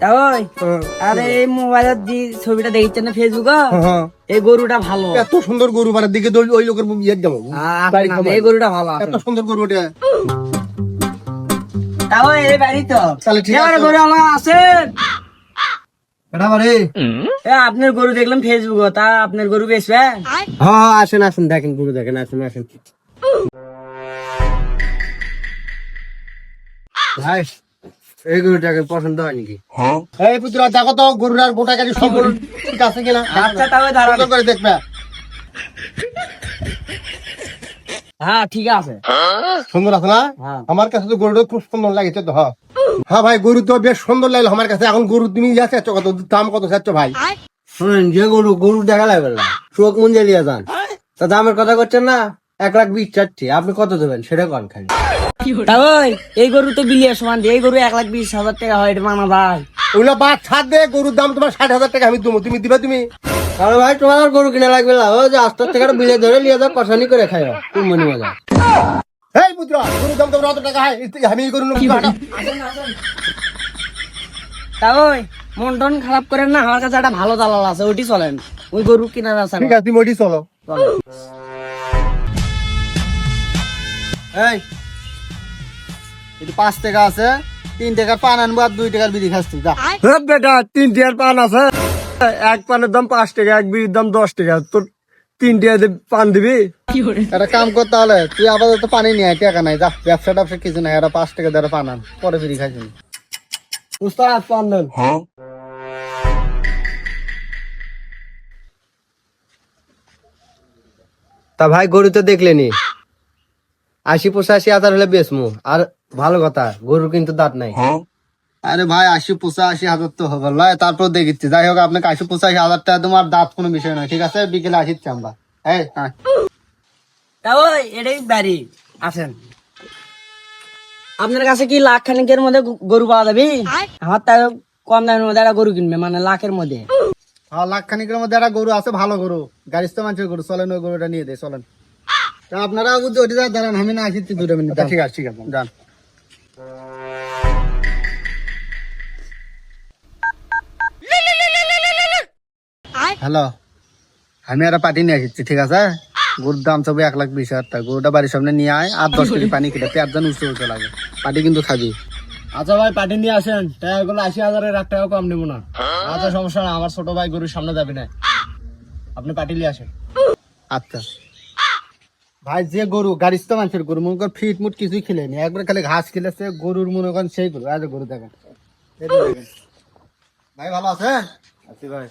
ওই আরে এই মোবাইলের যে ছবিটা দেখছেন না ফেসবুকে, এই গরুটা ভালো। এত সুন্দর গরু মানে দিকে ওই লোকের ইয়ে যাবো এই গরুটা ভালো এত সুন্দর গরু ওটা। তাও এই বাড়ি তো তাহলে ঠিক এবারে আছে। গরু আমার আছে। এটা বারে আপনার গরু দেখলাম ফেসবুকে, তা আপনার গরু বেচবেন? হ্যাঁ আসেন আসেন দেখেন গরু দেখেন, আসেন আসেন ভাই। এই গরুটাকে পছন্দ হয় নাকি? এই পুত্র দেখো তো গরুর আর গোটা গাড়ি সব গরু ঠিক আছে কিনা, আচ্ছা তাও দাঁড়ান। সুন্দর করে দেখবে। হ্যাঁ ঠিক আছে। সুন্দর আছে না? হ্যাঁ। আমার কাছে তো গরুটা খুব সুন্দর লাগছে তো। হ্যাঁ হ্যাঁ ভাই গরু তো বেশ সুন্দর লাগলো আমার কাছে। এখন গরু তুমি যা চাচ্ছ কত, দাম কত চাচ্ছ ভাই? শুনেন যে গরু দেখা লাগবে না, চোখ মন জ্বালিয়ে যান। তা দামের কথা করছেন না, 1,20,000 চাচ্ছি, আপনি কত দেবেন সেটা কন খালি। তা ওই এই গরু তো বিলিয়ে সমান, এই গরু 1,20,000 টাকা হয়, এটা মানা ভাই। ওগুলো বাদ ছাড় দে, গরুর দাম তোমার 60,000 টাকা আমি দেবো, তুমি দিবা তুমি? আরে ভাই তোমার আর গরু কিনা লাগবে না, ওই যে 8 টাকা বিলে ধরে লিয়ে যাও, কষানি করে খাইও, তুমি মনে মজা। এই পুত্র গরুর দাম তোমার অত টাকা হয়, আমি এই গরু নেবো। তা ওই মন টন খারাপ করেন না, আমার কাছে একটা ভালো দালাল আছে, ওইটি চলেন, ওই গরু কিনার আছে। ঠিক আছে তুমি ওইটি চলো। এই এটি 5 টাকা আছে, 3 টাকার পান আনবো আর 2 টাকার বিড়ি খাচ্ছি। বেটা 3 টাকার পান আছে, এক পানের দাম 5 টাকা, এক বিড়ির দাম 10 টাকা, তোর 3 টাকা পান দিবি? একটা কাম করতে হলে তুই আপাতত পানি নিয়ে আয়, টাকা নাই, যা ব্যবসা ট্যাবসা কিছু নাই, এটা 5 টাকা দিয়ে পান আন, পরে বিড়ি খাইছি। উস্তাদ পান দেন। তা ভাই গরু তো দেখলেনি, 80-85 হাজার হলে বেচমু। আর ভালো কথা গরুর কিন্তু দাঁত নাই। আরে ভাই 80-85 হাজার তো হবে লয়, তারপর দেখিচ্ছি। যাই হোক আপনাকে 80-85 হাজার টাকা তোমার দাঁত কোনো বিষয় নয়, ঠিক আছে? বিকেলে আসিচ্ছি আমরা। এই হ্যাঁ তা ওই এটাই বাড়ি আসেন। আপনার কাছে কি লাখ খানিকের মধ্যে গরু পাওয়া যাবে? আমার তার কম দামের মধ্যে একটা গরু কিনবে, মানে লাখের মধ্যে। হ্যাঁ লাখ খানিকের মধ্যে একটা গরু আছে, ভালো গরু, গাড়ির তো মানুষের গরু, চলেন ওই গরুটা নিয়ে দেয়, চলেন। তা আপনারা ওইটা দাঁড়ান, আমি না আসিচ্ছি 2 মিনিট। ঠিক আছে ঠিক আছে যান। হ্যালো, আমি একটা পার্টি নিয়ে আসছি, ঠিক আছে? গরুর দাম সব 1,20,000 টাকা। গরুটা বাড়ির সামনে নিয়ে আয়, আর 10 কেজি পানি খেতে, 5 জন উঠতে লাগে। পার্টি কিন্তু খাবি। আচ্ছা ভাই পার্টি নিয়ে আসেন, টাকাগুলো 80,000-এর 1 টাকা কম নেবো না। আচ্ছা সমস্যা না, আমার ছোট ভাই গরুর সামনে যাবি না, আপনি পার্টি নিয়ে আসেন। আচ্ছা ভাই যে গরু গাড়ির তো মানুষের গরু, মনে কর ফিট মুট কিছুই খেলেনি, একবার খালি ঘাস খেলেছে গরুর, মনে করেন সেই গরু। আজ গরু দেখেন, এই যে দেখেন ভাই, ভালো আছে? আছি ভাই।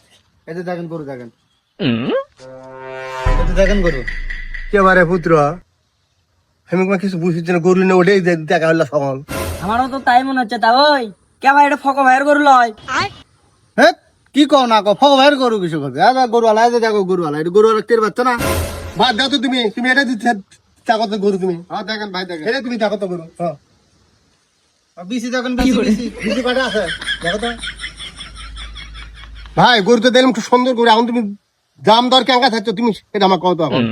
এই যে দেখেন গরু, দেখেন এই যে দেখেন গরু। কেবারে পুত্র আমি কোনো কিছু বুঝছি না, গরু না ওটাই দেখা হলো সকল। আমারও তো তাই মনে হচ্ছে। তা ওই কেমন এটা ফকো ভাইয়ের গরু লয়? হ্যাঁ কি কও না কও, ফক ভাইয়ের গরু কিছু করবে? গরু আলা, এই যে দেখো গরু আলা, এটা গরু আলা টের পাচ্ছ না? বাদ দাও তো, তুমি তুমি এটা দিতে দেখো তো গরু, তুমি হ্যাঁ দেখেন ভাই দেখেন, এটা তুমি দেখো তো গরু। হ্যাঁ বিসি দেখেন, বিসি কাটা আছে, দেখো তো ভাই। গরু তো দেখলাম খুব সুন্দর গরু, এখন তুমি দাম দর কেমন থাকছো তুমি এটা আমার কত এখন?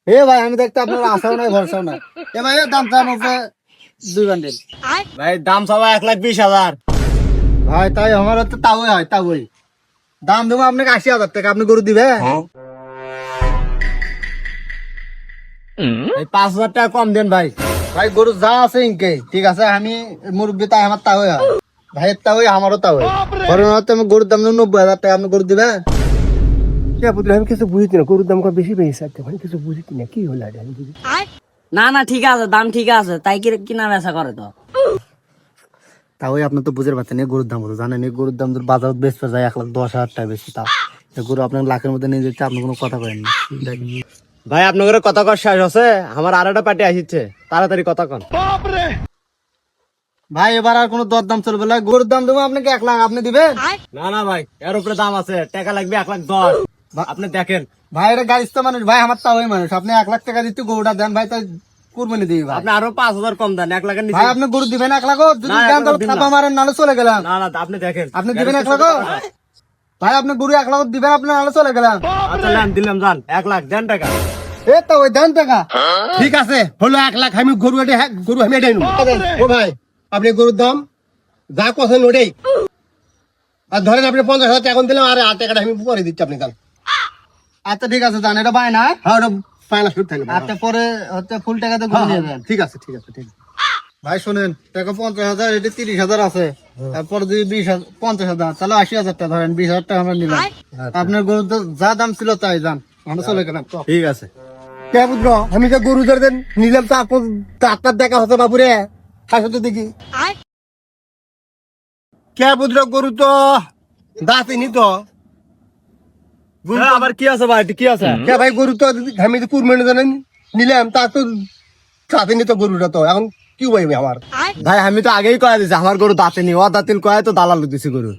এ ভাই আমি দেখতে আপনার আশাও নাই ভরসাও নাই। এ ভাই এর দাম চান হচ্ছে 2 বান্ডেল ভাই, দাম সবাই 1,20,000 ভাই। তাই আমার তো তাও হয়, তাওই দাম দেবো আপনাকে 80,000 টাকা, আপনি গরু দিবে? এই 5,000 টাকা কম দেন ভাই। ভাই গরু যা আছে ইনকে ঠিক আছে, আমি মুরব্বী, তাই আমার তাও হয় ভাইয়ের, তাও আমারও তাও হয়। আমি গরুর দাম 90,000 টাকা, আপনি গরু দিবেন? আমি কিছু বুঝিনি, গরুর দাম বেশি পেয়েছে, কিছু বুঝিনি না কি হলো। না না ঠিক আছে, দাম ঠিক আছে, তাই কি কিনা বেচা করে তো। তাও আপনার তো বুঝতে পারছেন, এই গরুর দাম কত জানেন? এই গরুর দাম বাজার বেচতে যায় 1,10,000 টাকা বেশি। তা গরু আপনার লাখের মধ্যে নিয়ে যেতে আপনি কোনো কথা করেন না ভাই। আপনার কথা কর শেষ আছে, আমার আর একটা পার্টি আসছে, তাড়াতাড়ি কথা কন ভাই। এবার আর কোনো দরদাম চলবে না, গরুর দাম দেবো আপনাকে 1 লাখ, আপনি দিবেন? না না ভাই, এর উপরে দাম আছে, টাকা লাগবে 1,10,000, আপনি দেখেন ভাই। এটা গাড়ির তো মানুষ ভাই, আমার তাও মানুষ, আপনি 1 লাখ টাকা দিতে গরুটা দেন ভাই, তাই কুরবানি দিবি ভাই। আপনি আরো 5,000 কম দেন, 1 লাখের নিচে ভাই। আপনি গরু দিবেন 1 লাখ? যদি দেন তাহলে চাপা মারেন, নালে চলে গেলাম। না না আপনি দেখেন, আপনি দিবেন 1 লাখ ভাই? আপনি গরু 1 লাখ দিবেন, আপনি নালে চলে গেলাম। আচ্ছা নেন, দিলাম, যান 1 লাখ দেন টাকা। এ তো ওই দেন টাকা, ঠিক আছে হলো 1 লাখ। আমি গরু গরু আমি এটাই নেব। ও ভাই আপনি গরুর দাম যা কথা ওটাই আর ধরেন আপনি 50,000 টাকা এখন দিলাম, আর 8 টাকাটা আমি পরে দিচ্ছি আপনি কাল। আচ্ছা ঠিক আছে জান, এটা বাই না। হ্যাঁ ওটা ফাইনাল শুট থাকবে। আচ্ছা পরে হচ্ছে ফুল টাকাতে ঘুরে নিয়ে যাবেন। ঠিক আছে ঠিক আছে ঠিক আছে। ভাই শোনেন, টাকা 50,000, এটা 30,000 আছে, তারপরে যদি 50,000 তাহলে 80,000 টাকা ধরেন, 20,000 টাকা আমরা নিলাম। আপনার গরু তো যা দাম ছিল তাই দাম, আমরা চলে গেলাম। ঠিক আছে। কে বুঝলো আমি যে গরু ধরে নিলাম, তারপর আপনার দেখা হতো বাবুরে, আসো তো দেখি। কে বুঝলো গরু তো দাঁতিনি তো। আবার কি আছে ভাই, কি আছে? কে ভাই গরু তো আমি তো কুরবানি জানেন নিলাম, তা তো দাঁতিনি তো গরুটা, তো এখন কি ভাই আমার। ভাই আমি তো আগেই কয়ে দিছি আমার গরু দাঁতেনি, ও দাঁতিল কয়ে তো দালাল দিছি গরু।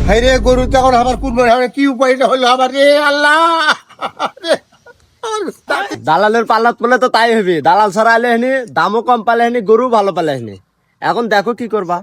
ভাই রে গরু তো এখন আবার কুরবানি হবে, কি উপায়টা হলো আবার রে আল্লাহ। দালালের পাল্লাত পড়লে তো তাই হবে, দালাল ছাড়া এলে হেনি দামও কম পালে হেনি, গরু ভালো পালে হেনি। এখন দেখো কি করবা।